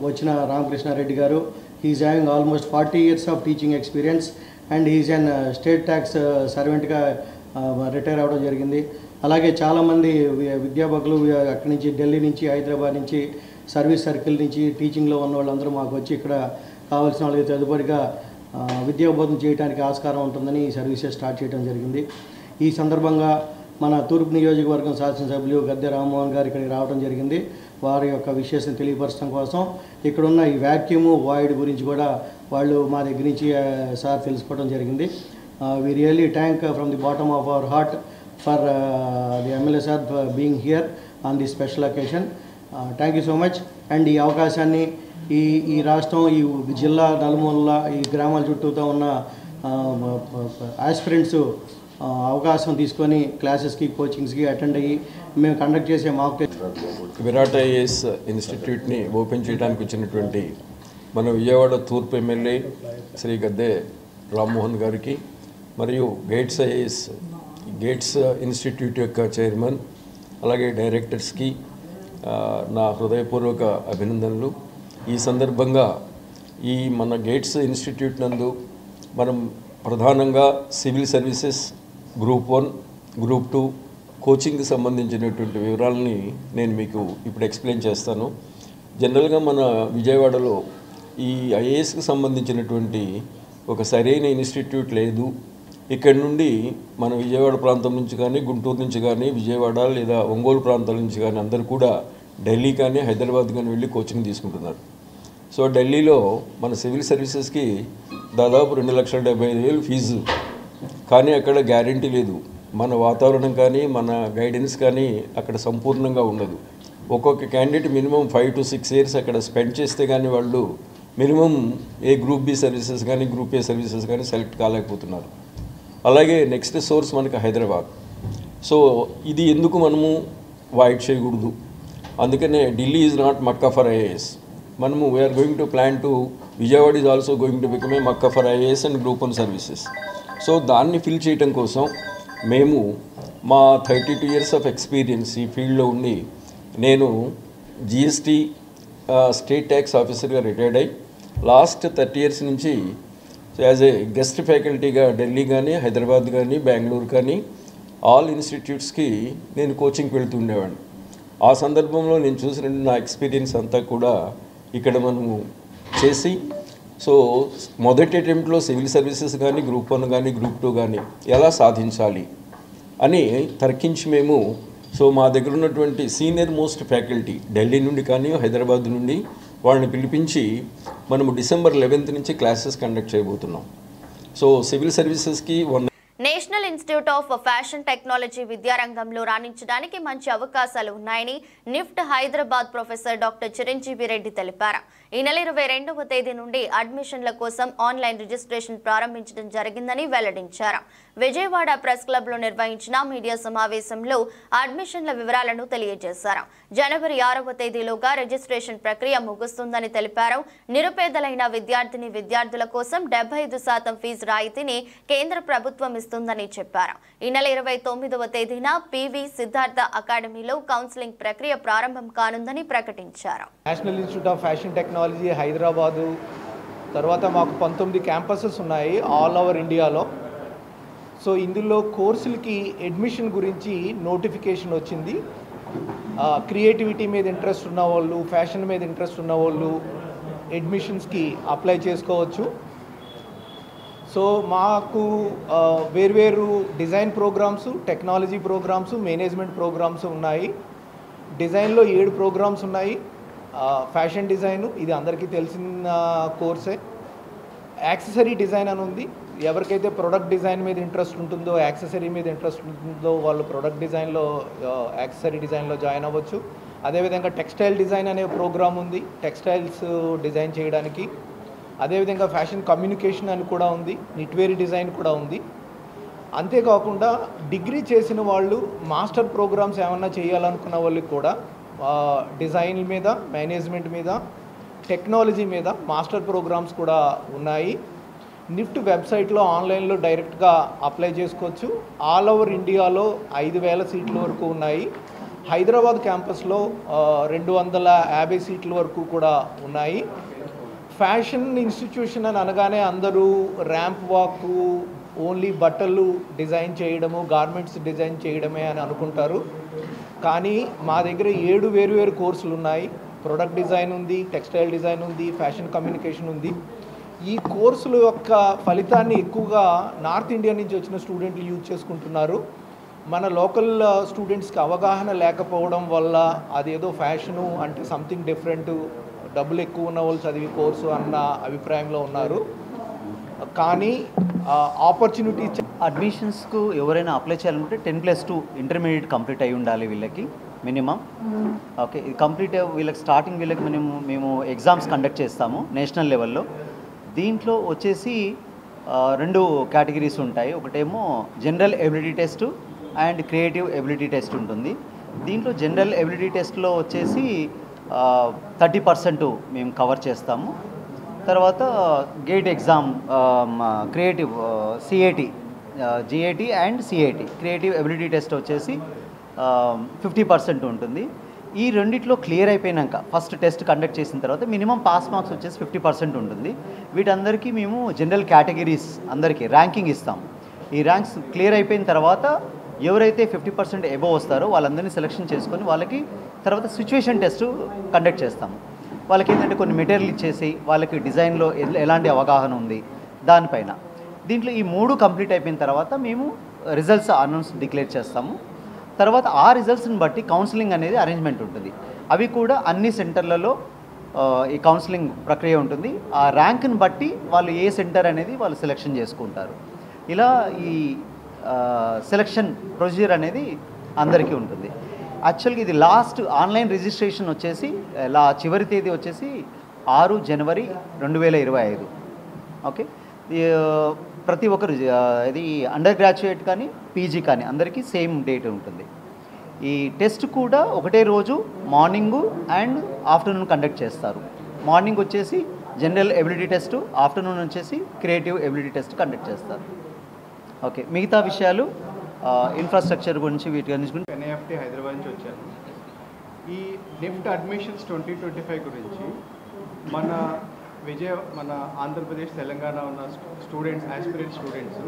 వచ్చిన రామకృష్ణారెడ్డి గారు, he is having almost 40 years of teaching experience and he is an state tax సర్వెంట్గా రిటైర్ అవ్వడం జరిగింది. అలాగే చాలామంది విద్యార్థులు అక్కడి నుంచి ఢిల్లీ నుంచి, హైదరాబాద్ నుంచి, సర్వీస్ సర్కిల్ నుంచి టీచింగ్లో ఉన్న వాళ్ళందరూ మాకు వచ్చి ఇక్కడ కావాల్సిన వాళ్ళకి తదుపరిగా విద్యాబోధన చేయడానికి ఆస్కారం ఉంటుందని ఈ సర్వీసెస్ స్టార్ట్ చేయడం జరిగింది. ఈ సందర్భంగా మన తూర్పు నియోజకవర్గం శాసనసభ్యులు గద్దె రామ్మోహన్ గారు ఇక్కడికి రావడం జరిగింది. వారి యొక్క విషయాన్ని తెలియపరచడం కోసం ఇక్కడున్న ఈ వ్యాక్యూమ్ వాయిడ్ గురించి కూడా వాళ్ళు మా దగ్గర నుంచి సార్ తెలుసుకోవడం జరిగింది. We really thank from the bottom of our heart for the MLA sir being here on the special occasion. Thank you so much. And ఈ అవకాశాన్ని ఈ రాష్ట్రం, ఈ జిల్లా నలుమూలల, ఈ గ్రామాల చుట్టూతో ఉన్న ఆస్పిరెంట్స్ అవకాశం తీసుకొని క్లాసెస్కి, కోచింగ్స్కి అటెండ్ అయ్యి మేము కండక్ట్ చేసే మాక్ విరాట్ ఐఏఎస్ ఇన్స్టిట్యూట్ని ఓపెన్ చేయడానికి వచ్చినటువంటి మన విజయవాడ తూర్పు ఎమ్మెల్యే శ్రీ గద్దె రామ్మోహన్ గారికి, మరియు గేట్స్ ఇన్స్టిట్యూట్ యొక్క చైర్మన్, అలాగే డైరెక్టర్స్కి నా హృదయపూర్వక అభినందనలు. ఈ సందర్భంగా ఈ మన గేట్స్ ఇన్స్టిట్యూట్ నందు మనం ప్రధానంగా సివిల్ సర్వీసెస్ గ్రూప్ 1, గ్రూప్ 2 కోచింగ్కి సంబంధించినటువంటి వివరాలని నేను మీకు ఇప్పుడు ఎక్స్ప్లెయిన్ చేస్తాను. జనరల్గా మన విజయవాడలో ఈ ఐఏఎస్కి సంబంధించినటువంటి ఒక సరైన ఇన్స్టిట్యూట్ లేదు. ఇక్కడ నుండి మన విజయవాడ ప్రాంతం నుంచి కానీ, గుంటూరు నుంచి కానీ, విజయవాడ లేదా ఒంగోలు ప్రాంతాల నుంచి కానీ అందరూ కూడా ఢిల్లీ కానీ, హైదరాబాద్ కానీ వెళ్ళి కోచింగ్ తీసుకుంటున్నారు. సో ఢిల్లీలో మన సివిల్ సర్వీసెస్కి దాదాపు 2,70,5,000 ఫీజు, కానీ అక్కడ గ్యారంటీ లేదు. మన వాతావరణం కానీ, మన గైడెన్స్ కానీ అక్కడ సంపూర్ణంగా ఉండదు. ఒక్కొక్క క్యాండిడేట్ మినిమం 5 to 6 years అక్కడ స్పెండ్ చేస్తే కానీ వాళ్ళు మినిమం ఏ గ్రూప్ బి సర్వీసెస్ కానీ, గ్రూప్ ఏ సర్వీసెస్ కానీ సెలెక్ట్ కాలేకపోతున్నారు. అలాగే నెక్స్ట్ సోర్స్ మనకి హైదరాబాద్. సో ఇది ఎందుకు మనము వాయిడ్ చేయకూడదు? అందుకనే Delhi is not Mecca for IAS. మనము we are going to plan to Vijayawada is also going to become a Mecca for IAS and group 1 services. So దాన్ని ఫిల్ చేయడం కోసం మేము మా 32 years ఆఫ్ ఎక్స్పీరియన్స్ ఈ ఫీల్డ్లో ఉండి, నేను జిఎస్టీ స్టేట్ ట్యాక్స్ ఆఫీసర్గా రిటైర్డ్ అయ్యి లాస్ట్ 30 years నుంచి యాజ్ ఏ గెస్ట్ ఫ్యాకల్టీగా ఢిల్లీ కానీ, హైదరాబాద్ కానీ, బెంగళూరు కానీ ఆల్ ఇన్స్టిట్యూట్స్కి నేను కోచింగ్కి వెళ్తూ ఉండేవాడిని. ఆ సందర్భంలో నేను చూసిన నా ఎక్స్పీరియన్స్ అంతా కూడా ఇక్కడ మనము చేసి, సో మొదటి అటెంప్ట్లో సివిల్ సర్వీసెస్ కానీ, గ్రూప్ 1 కానీ, గ్రూప్ 2 కానీ ఎలా సాధించాలి అని తర్కించి మేము, సో మా దగ్గర ఉన్నటువంటి సీనియర్ మోస్ట్ ఫ్యాకల్టీ ఢిల్లీ నుండి కానీ, హైదరాబాద్ నుండి వాళ్ళని పిలిపించి మనము December 11th నుంచి క్లాసెస్ కండక్ట్ చేయబోతున్నాం. సో సివిల్ సర్వీసెస్కి national institute of fashion technology విద్యారంగంలో రాణించడానికి మంచి అవకాశాలు ఉన్నాయని NIFT Hyderabad professor doctor Chiranjeevi Reddy తెలిపారు. ఈ నెల 22వ తేదీ నుండి అడ్మిషన్ల కోసం ఆన్లైన్ రిజిస్ట్రేషన్ ప్రారంభించడం జరిగిందని వెల్లడించారు. విజయవాడ ప్రెస్ క్లబ్లో నిర్వహించిన మీడియా సమావేశంలో అడ్మిషన్ల వివరాలను తెలియజేశారు. జనవరి 6వ తేదీలోగా రిజిస్ట్రేషన్ ప్రక్రియ ముగుస్తుందని తెలిపారు. నిరుపేదలైన విద్యార్థుల కోసం 75% ఫీజు రాయితీని కేంద్ర ప్రభుత్వం ఇస్తుందని చెప్పారు. ఈ నెల 29వ తేదీన పివి సిద్ధార్థ అకాడమీలో కౌన్సిలింగ్ ప్రక్రియ ప్రారంభం కానుందని ప్రకటించారు. National institute of fashion technology Hyderabad తర్వాత మాకు 19 క్యాంపసెస్ ఉన్నాయి ఆల్ ఓవర్ ఇండియాలో. సో ఇందులో కోర్సులకి అడ్మిషన్ గురించి నోటిఫికేషన్ వచ్చింది. క్రియేటివిటీ మీద ఇంట్రెస్ట్ ఉన్న వాళ్ళు, ఫ్యాషన్ మీద ఇంట్రెస్ట్ ఉన్న వాళ్ళు అడ్మిషన్స్కి అప్లై చేసుకోవచ్చు. సో మాకు వేర్వేరు design programs, technology programs, management programs ఉన్నాయి. డిజైన్లో 7 ప్రోగ్రామ్స్ ఉన్నాయి. ఫ్యాషన్ డిజైను ఇది అందరికీ తెలిసిన కోర్సే. యాక్సెసరీ డిజైన్ అని ఉంది. ఎవరికైతే ప్రొడక్ట్ డిజైన్ మీద ఇంట్రెస్ట్ ఉంటుందో, యాక్సెసరీ మీద ఇంట్రెస్ట్ ఉంటుందో వాళ్ళు ప్రొడక్ట్ డిజైన్లో, యాక్సెసరీ డిజైన్లో జాయిన్ అవ్వచ్చు. అదేవిధంగా టెక్స్టైల్ డిజైన్ అనే ప్రోగ్రామ్ ఉంది, టెక్స్టైల్స్ డిజైన్ చేయడానికి. అదేవిధంగా ఫ్యాషన్ కమ్యూనికేషన్ అని కూడా ఉంది, నిట్వేర్ డిజైన్ కూడా ఉంది. అంతేకాకుండా డిగ్రీ చేసిన వాళ్ళు మాస్టర్ ప్రోగ్రామ్స్ ఏమన్నా చేయాలనుకున్న వాళ్ళకి కూడా డిజైన్ మీద, మేనేజ్మెంట్ మీద, టెక్నాలజీ మీద మాస్టర్ ప్రోగ్రామ్స్ కూడా ఉన్నాయి. నిఫ్ట్ వెబ్సైట్లో ఆన్లైన్లో డైరెక్ట్గా అప్లై చేసుకోవచ్చు. ఆల్ ఓవర్ ఇండియాలో 5,000 సీట్ల వరకు ఉన్నాయి. హైదరాబాద్ క్యాంపస్లో 250 సీట్ల వరకు కూడా ఉన్నాయి. ఫ్యాషన్ ఇన్స్టిట్యూషన్ అని అనగానే అందరూ ర్యాంప్ వాక్, ఓన్లీ బట్టలు డిజైన్ చేయడము, గార్మెంట్స్ డిజైన్ చేయడమే అని అనుకుంటారు. కానీ మా దగ్గర 7 వేరు కోర్సులు ఉన్నాయి. ప్రొడక్ట్ డిజైన్ ఉంది, టెక్స్టైల్ డిజైన్ ఉంది, ఫ్యాషన్ కమ్యూనికేషన్ ఉంది. ఈ కోర్సుల యొక్క ఫలితాన్ని ఎక్కువగా నార్త్ ఇండియా నుంచి వచ్చిన స్టూడెంట్లు యూజ్ చేసుకుంటున్నారు. మన లోకల్ స్టూడెంట్స్కి అవగాహన లేకపోవడం వల్ల అదేదో ఫ్యాషను అంటే సంథింగ్ డిఫరెంట్, డబ్బులు ఎక్కువ ఉన్న వాళ్ళు చదివి కోర్సు అన్న అభిప్రాయంలో ఉన్నారు. కానీ ఆపర్చునిటీ అడ్మిషన్స్కు ఎవరైనా అప్లై చేయాలనుకుంటే 10+2 ఇంటర్మీడియట్ కంప్లీట్ అయి ఉండాలి వీళ్ళకి మినిమం. ఓకే, ఇది కంప్లీట్ వీళ్ళకి స్టార్టింగ్ వీళ్ళకి మేము ఎగ్జామ్స్ కండక్ట్ చేస్తాము నేషనల్ లెవెల్లో. దీంట్లో వచ్చేసి 2 కేటగిరీస్ ఉంటాయి. ఒకటేమో general ability test and creative ability test ఉంటుంది. దీంట్లో జనరల్ ఎబిలిటీ టెస్ట్లో వచ్చేసి 30% మేము కవర్ చేస్తాము. తర్వాత gate exam creative CAT, GAT and CAT creative ability test వచ్చేసి 50% ఉంటుంది. ఈ రెండిట్లో క్లియర్ అయిపోయినాక ఫస్ట్ టెస్ట్ కండక్ట్ చేసిన తర్వాత మినిమం పాస్ మార్క్స్ వచ్చేసి 50% ఉంటుంది. వీటందరికీ మేము జనరల్ కేటగిరీస్ అందరికీ ర్యాంకింగ్ ఇస్తాము. ఈ ర్యాంక్స్ క్లియర్ అయిపోయిన తర్వాత ఎవరైతే 50% ఎబోవ్ వస్తారో వాళ్ళందరినీ సెలెక్షన్ చేసుకొని వాళ్ళకి తర్వాత సిచ్యువేషన్ టెస్ట్ కండక్ట్ చేస్తాము. వాళ్ళకి ఏంటంటే కొన్ని మెటీరియల్ ఇచ్చేసి వాళ్ళకి డిజైన్లో ఎలాంటి అవగాహన ఉంది దానిపైన. దీంట్లో ఈ 3 కంప్లీట్ అయిపోయిన తర్వాత మేము రిజల్ట్స్ అనౌన్స్ డిక్లేర్ చేస్తాము. తర్వాత ఆ రిజల్ట్స్ని బట్టి కౌన్సిలింగ్ అనేది అరేంజ్మెంట్ ఉంటుంది. అవి కూడా అన్ని సెంటర్లలో ఈ కౌన్సిలింగ్ ప్రక్రియ ఉంటుంది. ఆ ర్యాంక్ని బట్టి వాళ్ళు ఏ సెంటర్ అనేది వాళ్ళు సెలెక్షన్ చేసుకుంటారు. ఇలా ఈ సెలెక్షన్ ప్రొసీజర్ అనేది అందరికీ ఉంటుంది. యాక్చువల్గా ఇది లాస్ట్ ఆన్లైన్ రిజిస్ట్రేషన్ వచ్చేసి చివరి తేదీ వచ్చేసి 6 జనవరి 2025. ఓకే, ప్రతి ఒక్కరు ఇది అండర్ గ్రాడ్యుయేట్ కానీ పీజీ కానీ అందరికీ సేమ్ డేట్ ఉంటుంది. ఈ టెస్ట్ కూడా ఒకటే రోజు మార్నింగు అండ్ ఆఫ్టర్నూన్ కండక్ట్ చేస్తారు. మార్నింగ్ వచ్చేసి జనరల్ ఎబిలిటీ టెస్ట్, ఆఫ్టర్నూన్ వచ్చేసి క్రియేటివ్ ఎబిలిటీ టెస్ట్ కండక్ట్ చేస్తారు. ఓకే, మిగతా విషయాలు ఇన్ఫ్రాస్ట్రక్చర్ గురించి వీటి గురించి ఎన్ఐఎఫ్టీ హైదరాబాద్ నుంచి వచ్చాను. ఈ నిఫ్ట్ అడ్మిషన్స్ 2025 గురించి మన ఆంధ్రప్రదేశ్, తెలంగాణ ఉన్న స్టూడెంట్స్, ఆస్పిరెంట్ స్టూడెంట్స్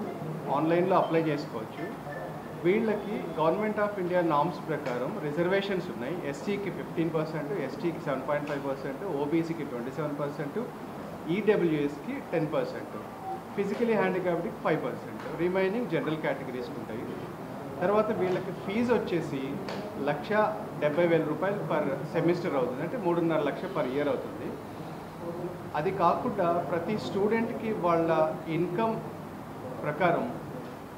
ఆన్లైన్లో అప్లై చేసుకోవచ్చు. వీళ్ళకి గవర్నమెంట్ ఆఫ్ ఇండియా నామ్స్ ప్రకారం రిజర్వేషన్స్ ఉన్నాయి. ఎస్సీకి 15%, ఎస్టీకి 7.5%, ఓబీసీకి 27%, ఈడబ్ల్యూఎస్కి 10%, ఫిజికలీ హ్యాండిక్యాప్డ్కి 5%, రిమైనింగ్ జనరల్ కేటగిరీస్కి ఉంటాయి. తర్వాత వీళ్ళకి ఫీజు వచ్చేసి 1,70,000 రూపాయలు పర్ సెమిస్టర్ అవుతుంది, అంటే 3.5 లక్షలు పర్ ఇయర్ అవుతుంది. అది కాకుండా ప్రతి స్టూడెంట్కి వాళ్ళ ఇన్కమ్ ప్రకారం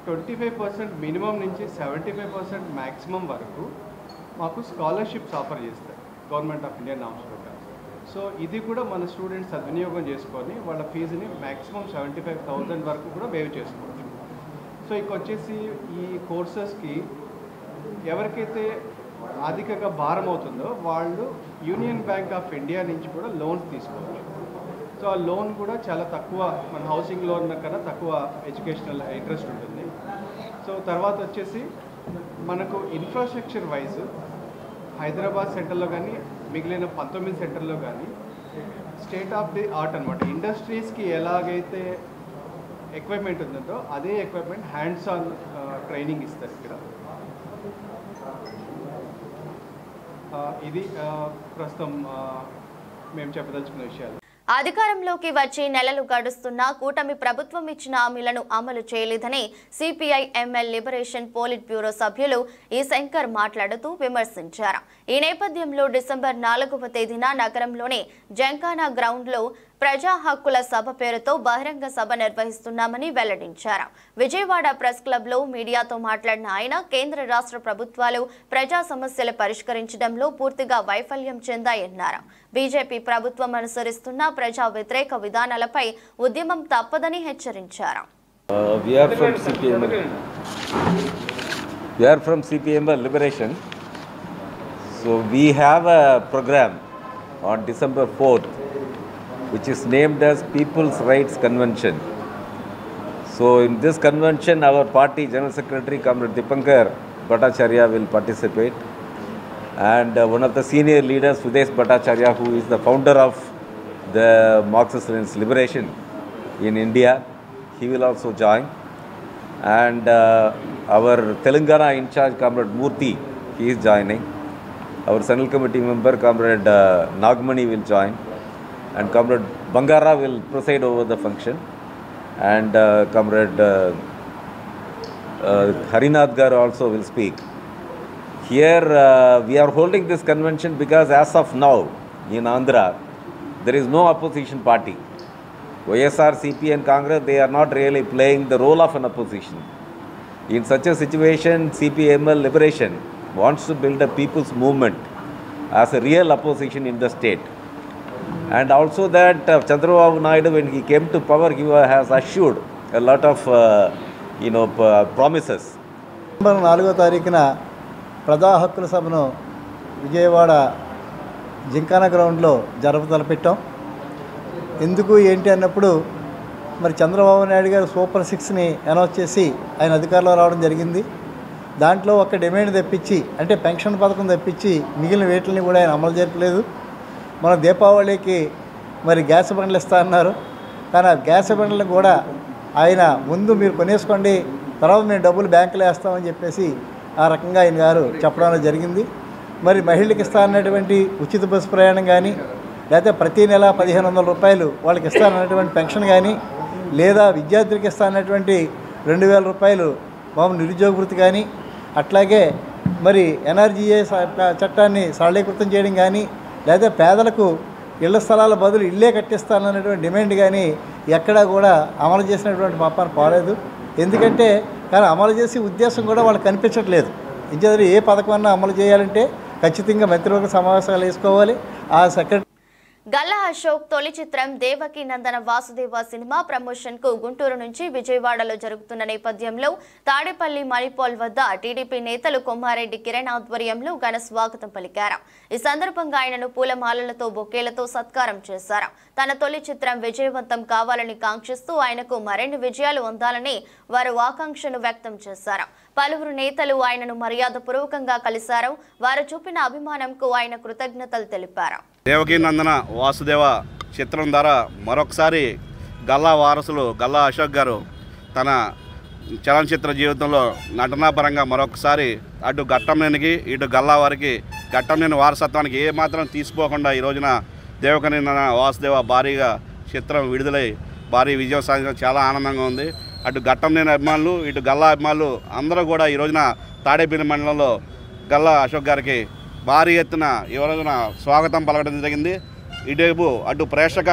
25% మినిమం నుంచి 75% మ్యాక్సిమం వరకు మాకు స్కాలర్షిప్స్ ఆఫర్ చేస్తారు గవర్నమెంట్ ఆఫ్ ఇండియా నామ్స్ ప్రకారం. సో ఇది కూడా మన స్టూడెంట్స్ సద్వినియోగం చేసుకొని వాళ్ళ ఫీజుని మ్యాక్సిమం 75,000 వరకు కూడా వేవ్ చేసుకోవచ్చు. సో ఇక వచ్చేసి ఈ కోర్సెస్కి ఎవరికైతే ఆర్థికంగా భారం అవుతుందో వాళ్ళు యూనియన్ బ్యాంక్ ఆఫ్ ఇండియా నుంచి కూడా లోన్స్ తీసుకోవచ్చు. సో ఆ లోన్ కూడా చాలా తక్కువ, మన హౌసింగ్ లోన్ కన్నా తక్కువ ఎడ్యుకేషనల్ ఇంట్రెస్ట్ ఉంటుంది. సో తర్వాత వచ్చేసి మనకు ఇన్ఫ్రాస్ట్రక్చర్ వైజ్ హైదరాబాద్ సెంటర్లో కానీ మిగిలిన 19 సెంటర్లో కానీ స్టేట్ ఆఫ్ ది ఆర్ట్ అనమాట. ఇండస్ట్రీస్కి ఎలాగైతే ఎక్విప్మెంట్ ఉందో అదే ఎక్విప్మెంట్ హ్యాండ్స్ ఆన్ ట్రైనింగ్ ఇస్తారు ఇక్కడ. ఇది ప్రస్తుతం మేము చెప్పదలుచుకున్న విషయాలు. అధికారంలోకి వచ్చి నెలలు గడుస్తున్నా కూటమి ప్రభుత్వం ఇచ్చిన హామీలను అమలు చేయలేదని CPI ML liberation polit bureau సభ్యులు ఈ శంకర్ మాట్లాడుతూ విమర్శించారు. ఈ నేపథ్యంలో డిసెంబర్ 4వ తేదీన నగరంలోని జంకానా గ్రౌండ్లో ప్రజా హక్కుల సభ పేరుతో బహిరంగ సభ నిర్వహిస్తున్నామని వెల్లడించారు. విజయవాడ ప్రెస్ క్లబ్లో మీడియాతో మాట్లాడిన ఆయన కేంద్ర రాష్ట్ర ప్రభుత్వాలు ప్రజా సమస్యలు పరిష్కరించడంలో పూర్తిగా వైఫల్యం చెందాయన్నారు. బీజేపీ ప్రభుత్వం అనుసరిస్తున్న ప్రజా వ్యతిరేక విధానాలపై ఉద్యమం తప్పదని హెచ్చరించారు. We are from CPML. We are from CPML Liberation. So we have a program on December 4th, which is named as People's Rights Convention. So in this convention, our party General Secretary Comrade Dipankar Bhattacharya will participate, and one of the senior leaders, Sudesh Bhattacharya, who is the founder of the Marxist-Leninist Liberation in India, he will also join. And our Telangana in charge, Comrade Murthy, he is joining. Our Central Committee member, Comrade Nagmani, will join. And Comrade Bangara will preside over the function. And Comrade Harinath Gar also will speak. Here we are holding this convention because as of now in Andhra, there is no opposition party. YSR, CP and Congress, they are not really playing the role of an opposition. In such a situation, CPML Liberation wants to build a people's movement as a real opposition in the state. And also that Chandrababu Naidu, when he came to power, he has assured a lot of promises. November 4వ తారీఖున ప్రజా హక్కుల సభను విజయవాడ జింకానా గ్రౌండ్లో జరపతలపెట్టాం. ఎందుకు ఏంటి అన్నప్పుడు మరి చంద్రబాబు నాయుడు గారు సూపర్ 6ని అనౌన్స్ చేసి ఆయన అధికారంలో రావడం జరిగింది. దాంట్లో ఒక డిమాండ్ తెప్పించి, అంటే పెన్షన్ పథకం తెప్పించి మిగిలిన వేటిని కూడా ఆయన అమలు జరపలేదు. మన దీపావళికి మరి గ్యాస్ బండ్లు ఇస్తా అన్నారు, కానీ ఆ గ్యాస్ బండ్లను కూడా ఆయన ముందు మీరు కొనేసుకోండి, తర్వాత మేము డబ్బులు బ్యాంకులో వేస్తామని చెప్పేసి ఆ రకంగా ఆయన గారు చెప్పడం జరిగింది. మరి మహిళలకు ఇస్తా అన్నటువంటి ఉచిత బస్సు ప్రయాణం కానీ, లేకపోతే ప్రతి నెల 1500 రూపాయలు వాళ్ళకి ఇస్తానన్నటువంటి పెన్షన్ కానీ, లేదా విద్యార్థులకు ఇస్తానన్నటువంటి 2000 రూపాయలు మామూలు నిరుద్యోగ వృత్తి కానీ, అట్లాగే మరి ఎన్ఆర్జీఏ చట్టాన్ని సరళీకృతం చేయడం కానీ, లేదా పేదలకు ఇళ్ల స్థలాల బదులు ఇల్లే కట్టిస్తానన్నటువంటి డిమాండ్ కానీ ఎక్కడా కూడా అమలు చేసినటువంటి పాపాన్ని పోలేదు. ఎందుకంటే కానీ అమలు చేసే ఉద్దేశం కూడా వాళ్ళకి కనిపించట్లేదు. ఇంకేదో ఏ పథకం అన్నా అమలు చేయాలంటే ఖచ్చితంగా మంత్రివర్గ సమావేశాలు వేసుకోవాలి. ఆ సెక్రటరీ గల్లా అశోక్ తొలి చిత్రం దేవకి నందన వాసుదేవ సినిమా ప్రమోషన్ కు గుంటూరు నుంచి విజయవాడలో జరుగుతున్న నేపథ్యంలో తాడేపల్లి మణిపాల్ వద్ద టీడీపీ నేతలు కొమ్మారెడ్డి కిరణ్ ఆధ్వర్యంలో ఘన స్వాగతం పలికారు. ఈ సందర్భంగా ఆయనను పూలమాలలతో బొకేలతో సత్కారం చేశారు. తన తొలి చిత్రం విజయవంతం కావాలని కాంక్షిస్తూ ఆయనకు మరిన్ని విజయాలు అందాలని వారు ఆకాంక్షను వ్యక్తం చేశారు. పలువురు నేతలు ఆయనను మర్యాదపూర్వకంగా కలిశారు. వారు చూపిన అభిమానంకు ఆయన కృతజ్ఞతలు తెలిపారు. దేవకీ నందన వాసుదేవ చిత్రం ద్వారా మరొకసారి గల్లా వారసులు గల్లా అశోక్ గారు తన చలనచిత్ర జీవితంలో నటనాపరంగా మరొకసారి అటు ఘట్టంనేనికి ఇటు గల్లా వారికి ఘట్టంనేని వారసత్వానికి ఏమాత్రం తీసుకోకుండా ఈ రోజున దేవకీ నందన వాసుదేవ భారీగా చిత్రం విడుదలై భారీ విజయం సాధించడం చాలా ఆనందంగా ఉంది. అటు ఘట్టంనేని అభిమానులు ఇటు గల్లా అభిమానులు అందరూ కూడా ఈ రోజున తాడేపల్లి మండలంలో గల్లా అశోక్ గారికి భారీ ఎత్తున ఈ రోజున స్వాగతం పలకడం జరిగింది. ఇటువైపు అటు ప్రేక్షక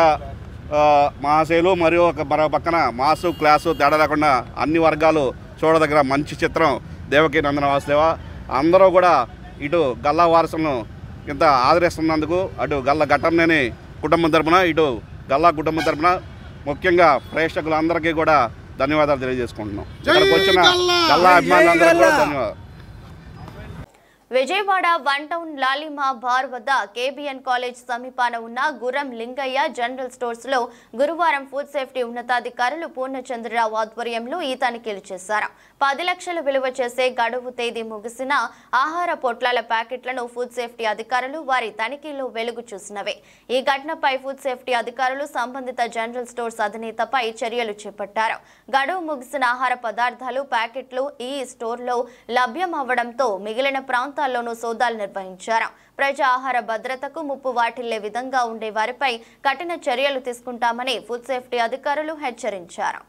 మహాశైలు మరియు మరో పక్కన మాసు క్లాసు తేడా లేకుండా అన్ని వర్గాలు చూడదగిన మంచి చిత్రం దేవకీ నందన వాసుదేవ. అందరూ కూడా ఇటు గల్లా వారసులను ఇంత ఆదరిస్తున్నందుకు అటు గల్లా ఘట్టంనేని కుటుంబం తరపున ఇటు గల్లా కుటుంబం తరపున ముఖ్యంగా ప్రేక్షకులందరికీ కూడా ధన్యవాదాలు తెలియజేసుకుంటున్నాం. ఇక్కడికి వచ్చిన గల్లా అభిమానులందరికీ కూడా ధన్యవాదాలు. విజయవాడ వన్ టౌన్ లాలిమా బార్ వద్ద కేబిఎన్ కాలేజ్ సమీపాన ఉన్న గుర్రం లింగయ్య జనరల్ స్టోర్స్ లో గురువారం ఫుడ్ సేఫ్టీ ఉన్నతాధికారులు పూర్ణచంద్రరావు ఆధ్వర్యంలో ఈ తనిఖీలు చేశారు. 10 లక్షలు విలువ చేసే గడువు తేదీ ముగిసిన ఆహార పొట్లాల ప్యాకెట్లను ఫుడ్ సేఫ్టీ అధికారులు వారి తనిఖీలో వెలుగు చూసినవే. ఈ ఘటనపై ఫుడ్ సేఫ్టీ అధికారులు సంబంధిత జనరల్ స్టోర్స్ అధినేతపై చర్యలు చేపట్టారు. గడువు ముగిసిన ఆహార పదార్థాలు ప్యాకెట్లు ఈ స్టోర్లో లభ్యం అవ్వడంతో మిగిలిన ప్రాంతాల్లోనూ సోదాలు నిర్వహించారు. ప్రజా ఆహార భద్రతకు ముప్పు వాటిల్లే విధంగా ఉండే వారిపై కఠిన చర్యలు తీసుకుంటామని ఫుడ్ సేఫ్టీ అధికారులు హెచ్చరించారు.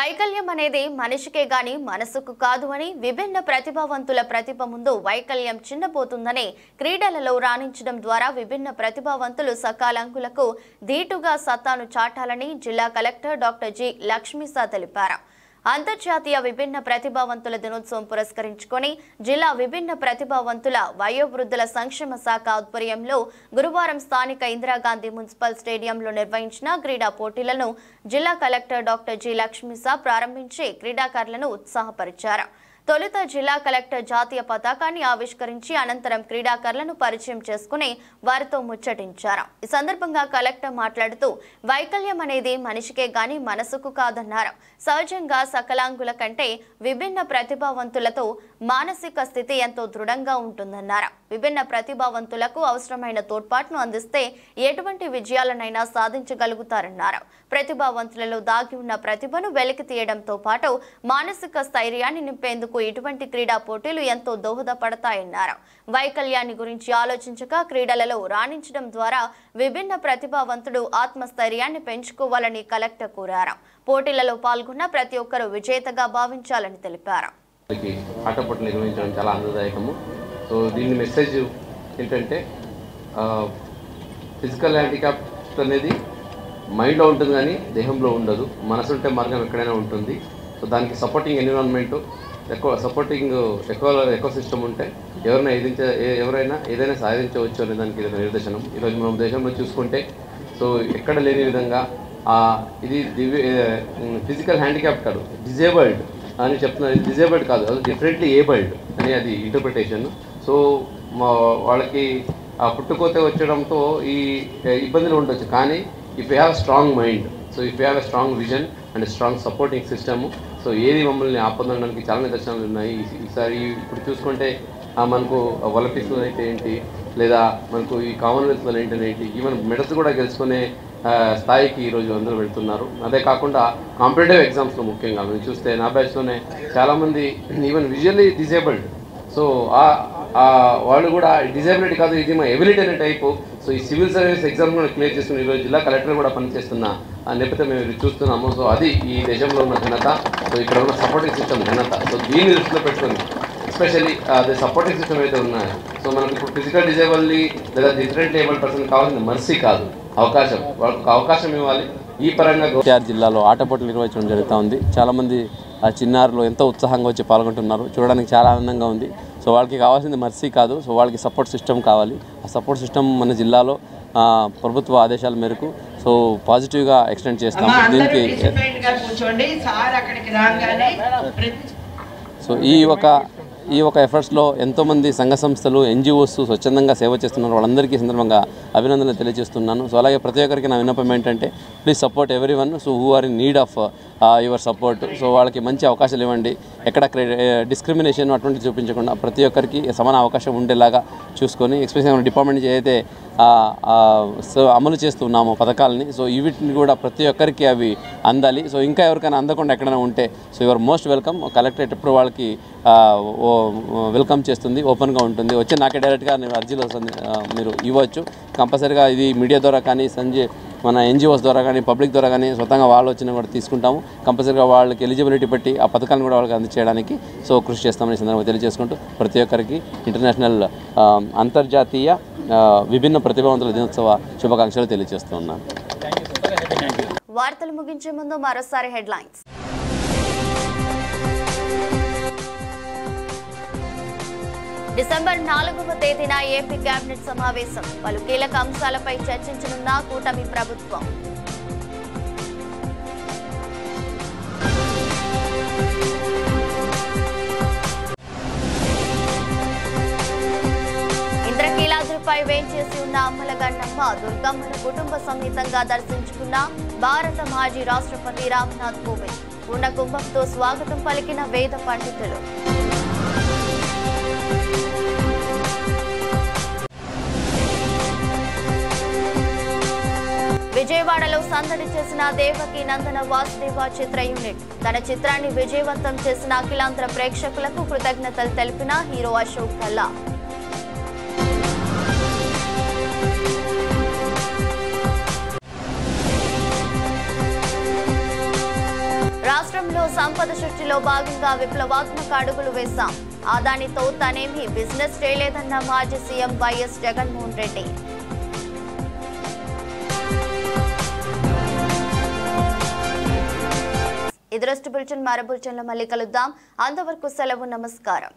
వైకల్యం అనేది మనిషికే గాని మనసుకు కాదు అని, విభిన్న ప్రతిభావంతుల ప్రతిభ ముందు వైకల్యం చిన్నపోతుందని, క్రీడలలో రాణించడం ద్వారా విభిన్న ప్రతిభావంతులు సకాలంకులకు ధీటుగా సత్తాను చాటాలని జిల్లా కలెక్టర్ డాక్టర్ జి లక్ష్మీసా తెలిపారు. అంతర్జాతీయ విభిన్న ప్రతిభావంతుల దినోత్సవం పురస్కరించుకొని జిల్లా విభిన్న ప్రతిభావంతుల వయోవృద్ధుల సంక్షేమ శాఖ ఆధ్వర్యంలో గురువారం స్థానిక ఇందిరాగాంధీ మున్సిపల్ స్టేడియంలో నిర్వహించిన క్రీడా పోటీలను జిల్లా కలెక్టర్ డాక్టర్ జి లక్ష్మీసా ప్రారంభించి క్రీడాకారులను ఉత్సాహపరిచారు. తొలుత జిల్లా కలెక్టర్ జాతీయ పతాకాన్ని ఆవిష్కరించి అనంతరం క్రీడాకారులను పరిచయం చేసుకుని వారితో ముచ్చటించారు. ఈ సందర్భంగా కలెక్టర్ మాట్లాడుతూ వైకల్యం అనేది మనిషికే గాని మనసుకు కాదన్నారు. సహజంగా సకలాంగుల కంటే విభిన్న ప్రతిభావంతులతో మానసిక స్థితి ఎంతో దృఢంగా ఉంటుందన్నారు. విభిన్న ప్రతిభావంతులకు అవసరమైన తోడ్పాటును అందిస్తే ఎటువంటి విజయాలనైనా సాధించగలుగుతారన్నారు. ప్రతిభావంతులలో దాగి ఉన్న ప్రతిభను వెలికి తీయడంతో పాటు మానసిక స్థైర్యాన్ని నింపేందుకు ఇటువంటి క్రీడా పోటీలు ఎంతో దోహదపడతాయన్నారు. వైకల్యాన్ని గురించి ఆలోచించక క్రీడలలో రాణించడం ద్వారా విభిన్న ప్రతిభావంతుడు ఆత్మస్థైర్యాన్ని పెంచుకోవాలని కలెక్టర్ కోరారు. పోటీలలో పాల్గొన్న ప్రతి ఒక్కరూ విజేతగా భావించాలని తెలిపారు. ఆటపోటీలు నిర్వహించడం చాలా ఆనందదాయకము. సో దీని మెసేజ్ ఏంటంటే ఫిజికల్ హ్యాండిక్యాప్ అనేది మైండ్లో ఉంటుంది కానీ దేహంలో ఉండదు. మనసు ఉంటే మార్గం ఎక్కడైనా ఉంటుంది. సో దానికి సపోర్టింగ్ ఎన్విరాన్మెంట్ ఎక్కువ సిస్టమ్ ఉంటే ఎవరైనా ఏదైనా సాధించవచ్చు అనే దానికి ఇది నిదర్శనం. ఈరోజు మనం దేశంలో చూసుకుంటే సో ఎక్కడ లేని విధంగా ఇది ఫిజికల్ హ్యాండిక్యాప్ కాదు, డిజేబుల్డ్ అని చెప్తున్నారు. డిజేబుల్డ్ కాదు, అది డిఫరెంట్లీ ఏబుల్డ్ అని అది ఇంటర్ప్రిటేషన్. సో వాళ్ళకి పుట్టుకోతే వచ్చడంతో ఈ ఇబ్బందులు ఉండొచ్చు. కానీ if you have strong mind, so if you have a strong vision and strong supporting system, so ఏది మమ్మల్ని ఆపొందడానికి చాలా నిదర్శనాలు ఉన్నాయి. ఈసారి ఇప్పుడు చూసుకుంటే మనకు ఒలింపిక్స్లో అయితే ఏంటి, లేదా మనకు ఈ కామన్వెల్త్లో ఏంటి, ఈవెన్ మెడల్స్ కూడా గెలుచుకునే స్థాయికి ఈరోజు అందరూ వెళ్తున్నారు. అదే కాకుండా కాంపిటేటివ్ ఎగ్జామ్స్లో ముఖ్యంగా మేము చూస్తే నా బ్యాచ్లోనే చాలామంది ఈవెన్ విజువల్లీ డిజేబుల్డ్, సో వాళ్ళు కూడా డిజేబిలిటీ కాదు, ఇది మా ఎబిలిటీ అనే టైపు. సో ఈ సివిల్ సర్వీస్ ఎగ్జామ్ కూడా క్లియర్ చేసుకుని ఈరోజు జిల్లా కలెక్టర్ కూడా పనిచేస్తున్న నేపథ్యం మేము చూస్తున్నాము. సో అది ఈ దేశంలో ఉన్న ఘనత, సో ఇక్కడ ఉన్న సపోర్టింగ్ సిస్టమ్ ఘనత. సో దీన్ని దృష్టిలో పెట్టుకుని ఎస్పెషల్లీ అదే సపోర్టింగ్ సిస్టమ్ అయితే ఉన్నాయో, సో మనకు ఇప్పుడు ఫిజికల్ డిజేబుల్ని లేదా డిఫరెంట్ ఏబుల్డ్ పర్సన్ కావాల్సిన మర్సీ కాదు, అవకాశం, వాళ్ళకు అవకాశం ఇవ్వాలి. ఈ పరంగా ఎన్టీఆర్ జిల్లాలో ఆటపోటీలు నిర్వహించడం జరుగుతూ ఉంది. చాలామంది ఆ చిన్నారులు ఎంతో ఉత్సాహంగా వచ్చి పాల్గొంటున్నారు. చూడడానికి చాలా ఆనందంగా ఉంది. సో వాళ్ళకి కావాల్సింది మర్సీ కాదు, సో వాళ్ళకి సపోర్ట్ సిస్టమ్ కావాలి. ఆ సపోర్ట్ సిస్టమ్ మన జిల్లాలో ప్రభుత్వ ఆదేశాల మేరకు సో పాజిటివ్గా ఎక్స్టెండ్ చేస్తాము. దీనికి సో ఈ ఒక ఎఫర్ట్స్లో ఎంతోమంది సంఘ సంస్థలు, ఎన్జిఓస్ స్వచ్ఛందంగా సేవ చేస్తున్నారు. వాళ్ళందరికీ సందర్భంగా అభినందనలు తెలియజేస్తున్నాను. సో అలాగే ప్రతి ఒక్కరికి నా విన్నపం ఏంటంటే please support every one so who are in need of your support. So వాళ్ళకి మంచి అవకాశాలు ఇవ్వండి. ఎక్కడ డిస్క్రిమినేషన్ అటువంటి చూపించకుండా ప్రతి ఒక్కరికి సమాన అవకాశం ఉండేలాగా చూసుకొని, ఎస్పెషల్లీ మన డిపార్ట్మెంట్ ఏదైతే సో అమలు చేస్తున్నామో పథకాలని, సో వీటిని కూడా ప్రతి ఒక్కరికి అవి అందాలి. సో ఇంకా ఎవరికైనా అందకుండా ఎక్కడైనా ఉంటే so your most welcome. Collectorate ఎప్పుడు వాళ్ళకి వెల్కమ్ చేస్తుంది, ఓపెన్గా ఉంటుంది. వచ్చి నాకే డైరెక్ట్గా అర్జీలు మీరు ఇవ్వచ్చు. కంపల్సరీగా ఇది మీడియా ద్వారా కానీ, మన ఎన్జిఓస్ ద్వారా కానీ, పబ్లిక్ ద్వారా కానీ స్వతంగా వాళ్ళు వచ్చినా కూడా తీసుకుంటాము. కంపల్సరీగా వాళ్ళకి ఎలిజిబిలిటీ బట్టి ఆ పథకాలను కూడా వాళ్ళకి అందచేయడానికి సో కృషి చేస్తామని సందర్భంగా తెలియజేసుకుంటూ ప్రతి ఒక్కరికి ఇంటర్నేషనల్ అంతర్జాతీయ విభిన్న ప్రతిభావంతుల దినోత్సవ శుభాకాంక్షలు తెలియజేస్తూ ఉన్నాను. వార్తలు ముగించే ముందు మరోసారి హెడ్లైన్స్. డిసెంబర్ 4వ తేదీన ఏపీ కేబినెట్ సమావేశం. పలు కీలక అంశాలపై చర్చించనున్న కూటమి ప్రభుత్వం. ఇంద్రకీలాద్రిపై వేంచేసి ఉన్న అమ్మలగన్నమ్మ దుర్గమ్మను కుటుంబ సమేతంగా దర్శించుకున్న భారత మాజీ రాష్ట్రపతి రామ్నాథ్ కోవింద్. పూర్ణ కుంభంతో స్వాగతం పలికిన వేద పండితులు. విజయవాడలో సందడి చేసిన దేవకి నందన వాసుదేవ చిత్ర యూనిట్. తన చిత్రాన్ని విజయవంతం చేసిన అఖిలాంధ్ర ప్రేక్షకులకు కృతజ్ఞతలు తెలిపిన హీరో అశోక్ గల్లా. రాష్ట్ర రాష్ట్రంలో సంపద సృష్టిలో భాగంగా విప్లవాత్మక అడుగులు వేశాం. అదానితో తనేమీ బిజినెస్ చేయలేదన్న మాజీ సీఎం వైఎస్ జగన్మోహన్ రెడ్డి. ఇది రోజు బులెటిన్. మరో బులెటిన్లో మళ్ళీ కలుద్దాం. అంతవరకు సెలవు. నమస్కారం.